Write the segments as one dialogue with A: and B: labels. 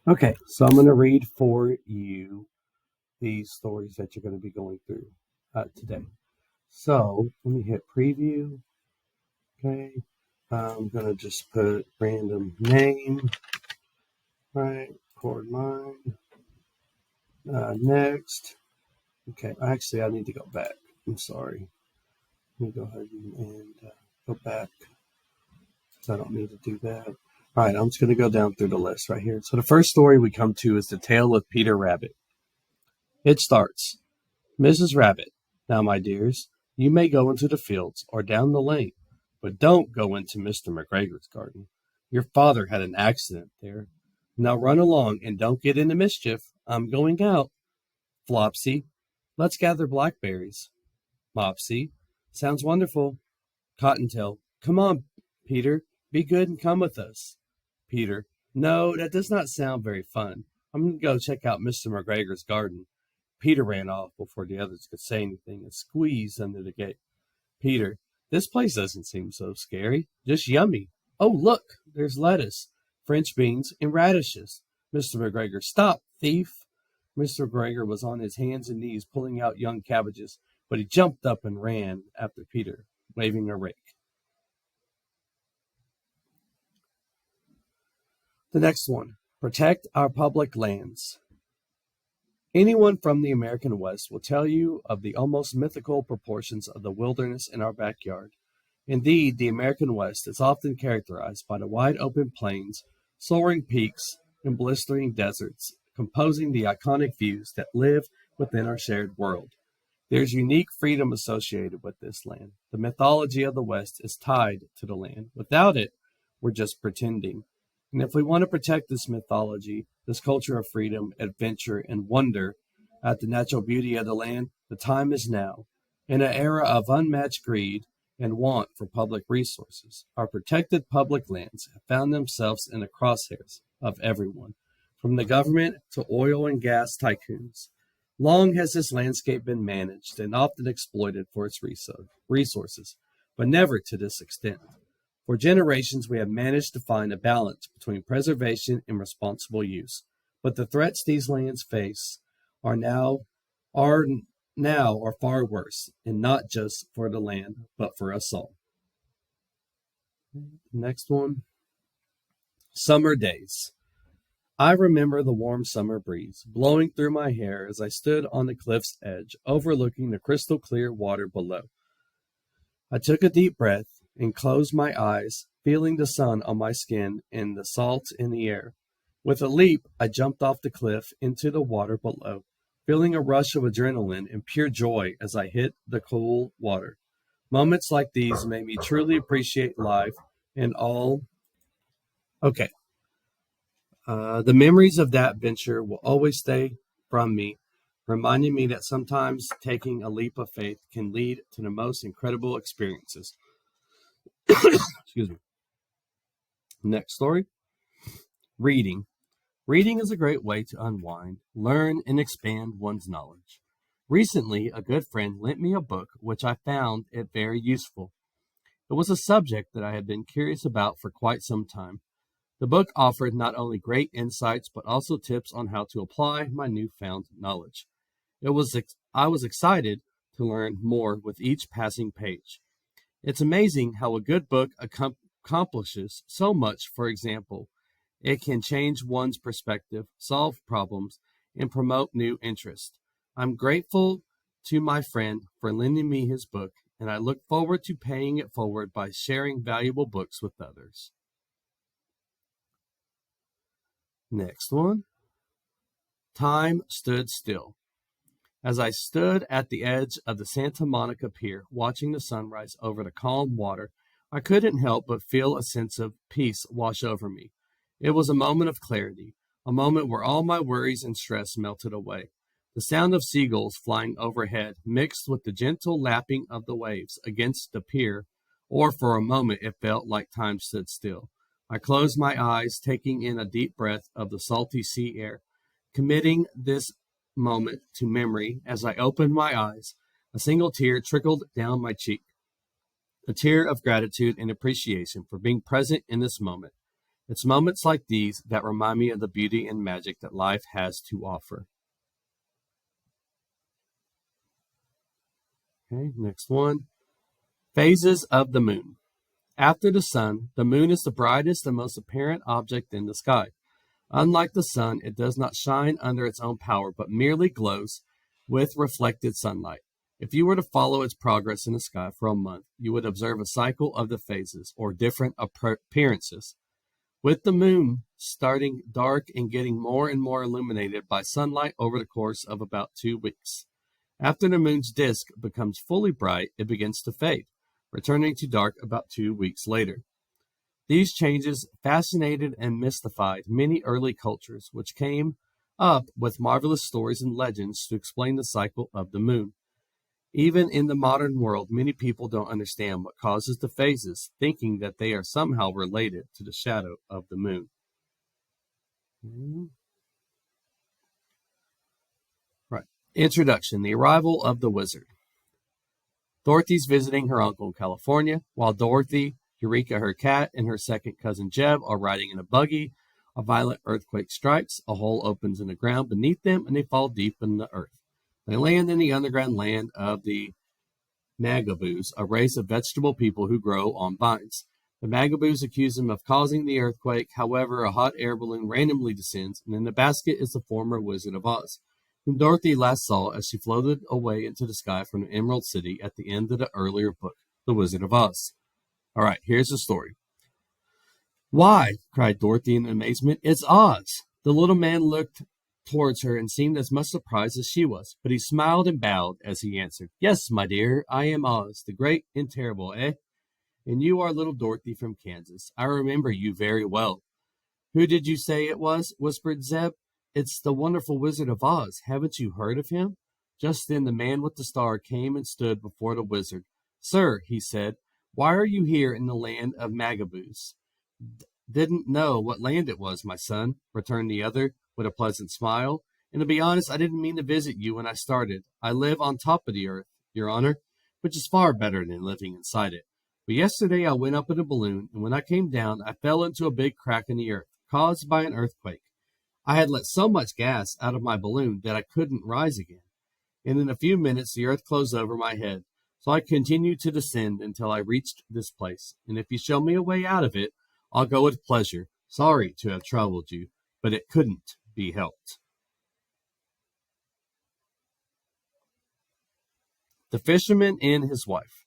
A: Okay, so I'm going to read for you these stories that you're going to be going through today. So let me hit preview. Okay, I'm going to just put random name, right? Record mine. Next. Okay, actually, I need to go back. I'm sorry. Let me go ahead and go back because I don't need to do that. All right, I'm just going to go down through the list right here. So the first story we come to is the tale of Peter Rabbit. It starts. Mrs. Rabbit, now, my dears, you may go into the fields or down the lane, but don't go into Mr. McGregor's garden. Your father had an accident there. Now run along and don't get into mischief. I'm going out. Flopsy, let's gather blackberries. Mopsy, sounds wonderful. Cottontail, come on, Peter, be good and come with us. Peter, no, that does not sound very fun. I'm going to go check out Mr. McGregor's garden. Peter ran off before the others could say anything and squeezed under the gate. Peter, this place doesn't seem so scary, just yummy. Oh, look, there's lettuce, French beans, and radishes. Mr. McGregor, stop, thief. Mr. McGregor was on his hands and knees pulling out young cabbages, but he jumped up and ran after Peter, waving a rake. The next one, protect our public lands. Anyone from the American West will tell you of the almost mythical proportions of the wilderness in our backyard. Indeed, the American West is often characterized by the wide open plains, soaring peaks, and blistering deserts, composing the iconic views that live within our shared world. There's unique freedom associated with this land. The mythology of the West is tied to the land. Without it, we're just pretending. And if we want to protect this mythology, this culture of freedom, adventure, and wonder at the natural beauty of the land, the time is now. In an era of unmatched greed and want for public resources, our protected public lands have found themselves in the crosshairs of everyone, from the government to oil and gas tycoons. Long has this landscape been managed and often exploited for its resources, but never to this extent. For generations, we have managed to find a balance between preservation and responsible use. But the threats these lands face are now are far worse, and not just for the land, but for us all. Next one. Summer days. I remember the warm summer breeze blowing through my hair as I stood on the cliff's edge, overlooking the crystal clear water below. I took a deep breath and closed my eyes, feeling the sun on my skin and the salt in the air. With a leap, I jumped off the cliff into the water below, feeling a rush of adrenaline and pure joy as I hit the cool water. Moments like these made me truly appreciate life and all. Okay, the memories of that adventure will always stay from me, reminding me that sometimes taking a leap of faith can lead to the most incredible experiences. Excuse me. Next story. Reading. Reading is a great way to unwind, learn, and expand one's knowledge. Recently, a good friend lent me a book which I found it very useful. It was a subject that I had been curious about for quite some time. The book offered not only great insights but also tips on how to apply my newfound knowledge. I was excited to learn more with each passing page. It's amazing how a good book accomplishes so much. For example, it can change one's perspective, solve problems, and promote new interests. I'm grateful to my friend for lending me his book, and I look forward to paying it forward by sharing valuable books with others. Next one. Time stood still. As I stood at the edge of the Santa Monica Pier, watching the sunrise over the calm water, I couldn't help but feel a sense of peace wash over me. It was a moment of clarity, a moment where all my worries and stress melted away. The sound of seagulls flying overhead mixed with the gentle lapping of the waves against the pier, or for a moment it felt like time stood still. I closed my eyes, taking in a deep breath of the salty sea air, committing this moment to memory. As I opened my eyes, a single tear trickled down my cheek, a tear of gratitude and appreciation for being present in this moment. It's moments like these that remind me of the beauty and magic that life has to offer. Okay, next one. Phases of the moon. After the sun, the moon is the brightest and most apparent object in the sky. Unlike the sun, it does not shine under its own power, but merely glows with reflected sunlight. If you were to follow its progress in the sky for a month, you would observe a cycle of the phases, or different appearances, with the moon starting dark and getting more and more illuminated by sunlight over the course of about 2 weeks. After the moon's disk becomes fully bright, it begins to fade, returning to dark about 2 weeks later. These changes fascinated and mystified many early cultures, which came up with marvelous stories and legends to explain the cycle of the moon. Even in the modern world, many people don't understand what causes the phases, thinking that they are somehow related to the shadow of the moon. Right. Introduction. The arrival of the wizard. Dorothy's visiting her uncle in California. While Dorothy, Eureka, her cat, and her second cousin Jeb are riding in a buggy, a violent earthquake strikes, a hole opens in the ground beneath them, and they fall deep in the earth. They land in the underground land of the Magaboos, a race of vegetable people who grow on vines. The Magaboos accuse them of causing the earthquake. However, a hot air balloon randomly descends, and in the basket is the former Wizard of Oz, whom Dorothy last saw as she floated away into the sky from the Emerald City at the end of the earlier book, The Wizard of Oz. All right, here's the story. "Why," cried Dorothy in amazement, "it's Oz!" The little man looked towards her and seemed as much surprised as she was, but he smiled and bowed as he answered, "Yes, my dear, I am Oz, the great and terrible, eh? And you are little Dorothy from Kansas. I remember you very well." "Who did you say it was?" whispered Zeb. "It's the wonderful Wizard of Oz. Haven't you heard of him?" Just then the man with the star came and stood before the wizard. "Sir," he said, "why are you here in the land of Magaboos?" "Didn't know what land it was, my son," returned the other with a pleasant smile. "And to be honest, I didn't mean to visit you when I started. I live on top of the earth, your honor, which is far better than living inside it. But yesterday I went up in a balloon, and when I came down, I fell into a big crack in the earth, caused by an earthquake. I had let so much gas out of my balloon that I couldn't rise again. And in a few minutes the earth closed over my head. So I continued to descend until I reached this place. And if you show me a way out of it, I'll go with pleasure. Sorry to have troubled you, but it couldn't be helped." The Fisherman and His Wife.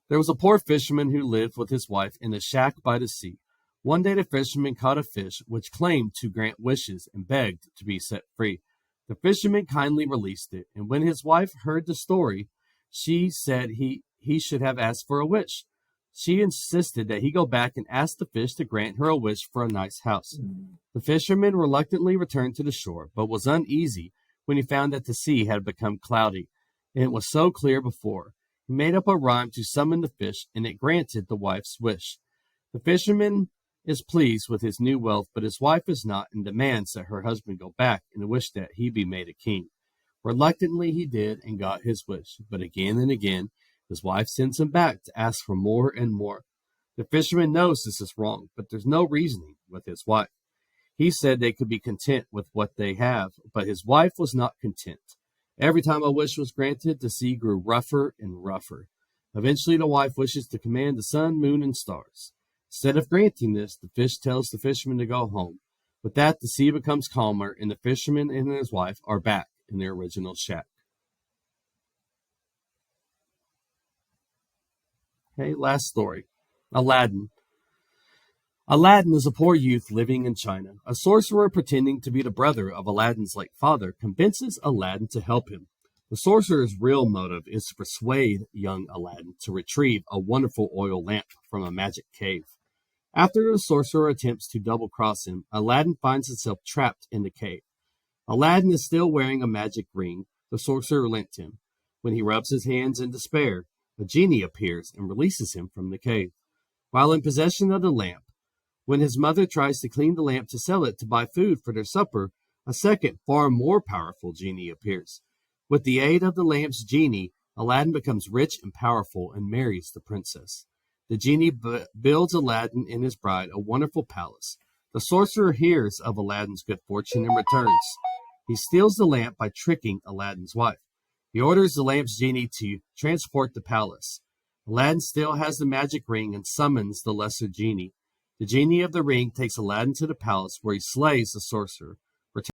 A: There was a poor fisherman who lived with his wife in a shack by the sea. One day the fisherman caught a fish which claimed to grant wishes and begged to be set free. The fisherman kindly released it, and when his wife heard the story, she said he should have asked for a wish. She insisted that he go back and ask the fish to grant her a wish for a nice house. The fisherman reluctantly returned to the shore, but was uneasy when he found that the sea had become cloudy, and it was so clear before. He made up a rhyme to summon the fish, and it granted the wife's wish. The fisherman is pleased with his new wealth, but his wife is not, and demands that her husband go back and wish that he be made a king. Reluctantly he did, and got his wish, but again and again his wife sends him back to ask for more and more. The fisherman knows this is wrong, but there's no reasoning with his wife. He said they could be content with what they have, but his wife was not content. Every time a wish was granted, the sea grew rougher and rougher. Eventually the wife wishes to command the sun, moon, and stars. Instead of granting this, the fish tells the fisherman to go home. With that, the sea becomes calmer, and the fisherman and his wife are back in their original shack. Okay, last story. Aladdin. Aladdin is a poor youth living in China. A sorcerer pretending to be the brother of Aladdin's late father convinces Aladdin to help him. The sorcerer's real motive is to persuade young Aladdin to retrieve a wonderful oil lamp from a magic cave. After the sorcerer attempts to double-cross him, Aladdin finds himself trapped in the cave. Aladdin is still wearing a magic ring the sorcerer lent him. When he rubs his hands in despair, a genie appears and releases him from the cave. While in possession of the lamp, when his mother tries to clean the lamp to sell it to buy food for their supper, a second, far more powerful genie appears. With the aid of the lamp's genie, Aladdin becomes rich and powerful and marries the princess. The genie builds Aladdin and his bride a wonderful palace. The sorcerer hears of Aladdin's good fortune and returns. He steals the lamp by tricking Aladdin's wife. He orders the lamp's genie to transport the palace. Aladdin still has the magic ring and summons the lesser genie. The genie of the ring takes Aladdin to the palace where he slays the sorcerer.